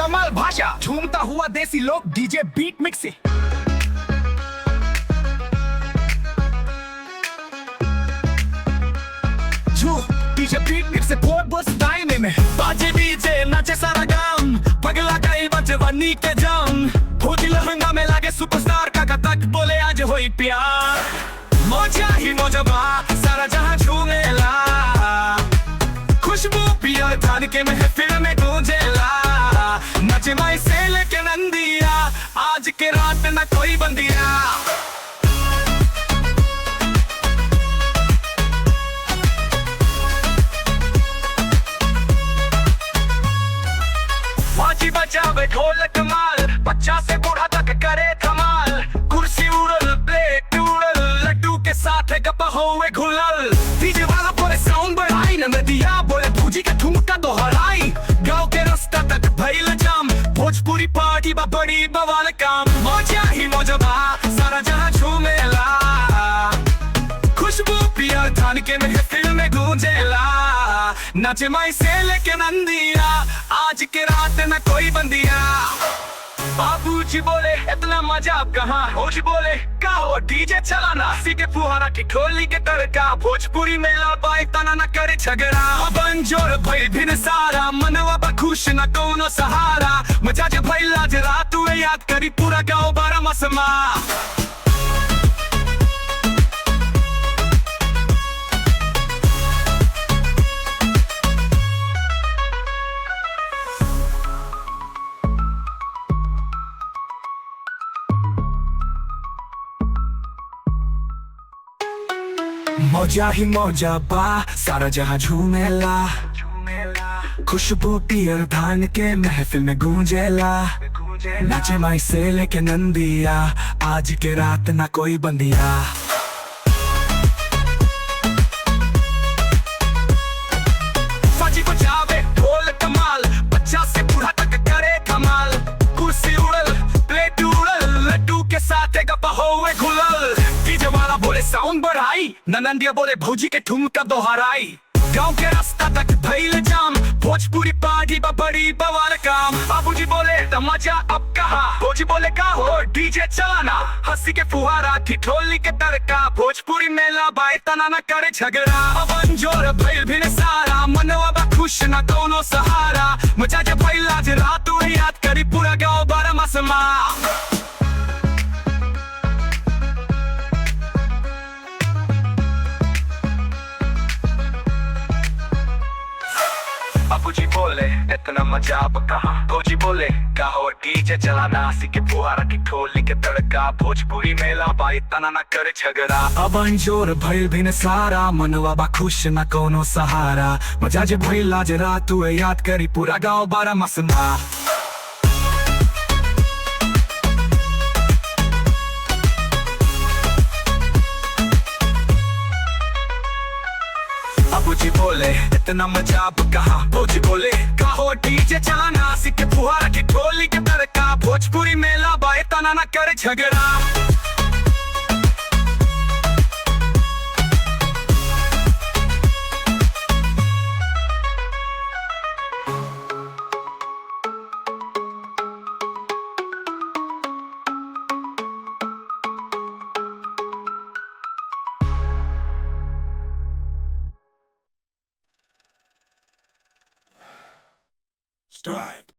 कमाल भाषा, झूमता हुआ देसी लोग, डीजे बीट मिक्सी। डीजे बीट मिक्सी बस टाइम में बाजे डीजे नाचे सारा गांव, पगला कई बच्चे बनी के जाम, होती लहंगा में लागे सुपरस्टार का तक बोले आज होई प्यार। मौजा ही मौजा बा, सारा जहां झूमेला, खुशबू पिया थान के महफिल में गूंजेला, नचे माई से लेके नंदिया, आज के रात न कोई बंदिया। बाजी बजावे ढोल कमाल, बच्चा से बूढ़ा तक करे धमाल, कुर्सी उड़ल प्लेट उड़ल, लड्डू के साथ गप्पा हुए घुलल, डीजे वाला बोले साउंड बढ़ाई, नदिया बोले भूजी का ठुमका दोहराई, गांव के रास्ता तक भइल जाम, भोजपुरी पार्टी बा बड़ी बवाल काम। मौजा ही मौजा बा, सारा जहां झूमेला, खुशबू पिया थान के महफिल में गूंजेला, नाचे माई से लेके नंदिया, आज के रात न कोई बंदिया। बाबूजी बोले इतना मजा अब कहाँ, भोज बोले का हो डीजे चलाना, सीखे फुहारा की ढोली के तड़का, भोजपुरी मेला बाई तना न करे झगड़ा, बंजोर भई भिन सारा, मनवा बा खुश न कोनो सहारा, मजा जे भइला जे रात हुए याद करी पूरा गाँव बारा मसमा। मौजा ही मौजा बा, सारा जहां झूमेला, खुशबू पियर धान के महफिल में गूंजेला, नाचे माई से लेके नंदिया, आज के रात ना कोई बंदिया। बाजी बजावे ढोल कमाल, बच्चा से बूढ़ा तक करे धमाल, कुर्सी उड़ल प्लेट उड़ल, लड्डू के साथ गप्पा हुए घुलल, डीजे वाला बोले साउंड बढ़ाई, ननंदिया बोले भौजी के ठुमका दोहराई, गांव के रास्ता तक भइल जाम, भोजपुरी पार्टी बा बड़ी बवाल काम। बाबूजी बोले मजा अब कहाँ, भौजी बोले का हो डीजे चलाना, हंसी के फुहारा थी ढोली के तड़का, भोजपुरी मेला बाई तना न करे झगड़ा, बंजोर भइल भिन सारा, मनवा बा खुश न कोनो सहारा, मजा जे भइला जे रात हुए याद करी पूरा गाँव बारा मसमा। बाबूजी बोले इतना मजा अब कहाँ, भौजी बोले का हो डीजे चलाना, सीखे फुहारा की ढोली के तड़का, भोजपुरी मेला बाई तना न करे झगड़ा, अब अंजोर भइल भिन सारा, मनवा बा खुश न कोनो सहारा, मजा जे भइला जे रात हुए याद करी पूरा गाँव बारा मसमा। बाबूजी बोले इतना मजा अब कहाँ, भौजी बोले का हो डीजे चलाना, सीखे फुहारा की ढोली के तड़का, भोजपुरी मेला बाई तना न करे झगड़ा। Stripe.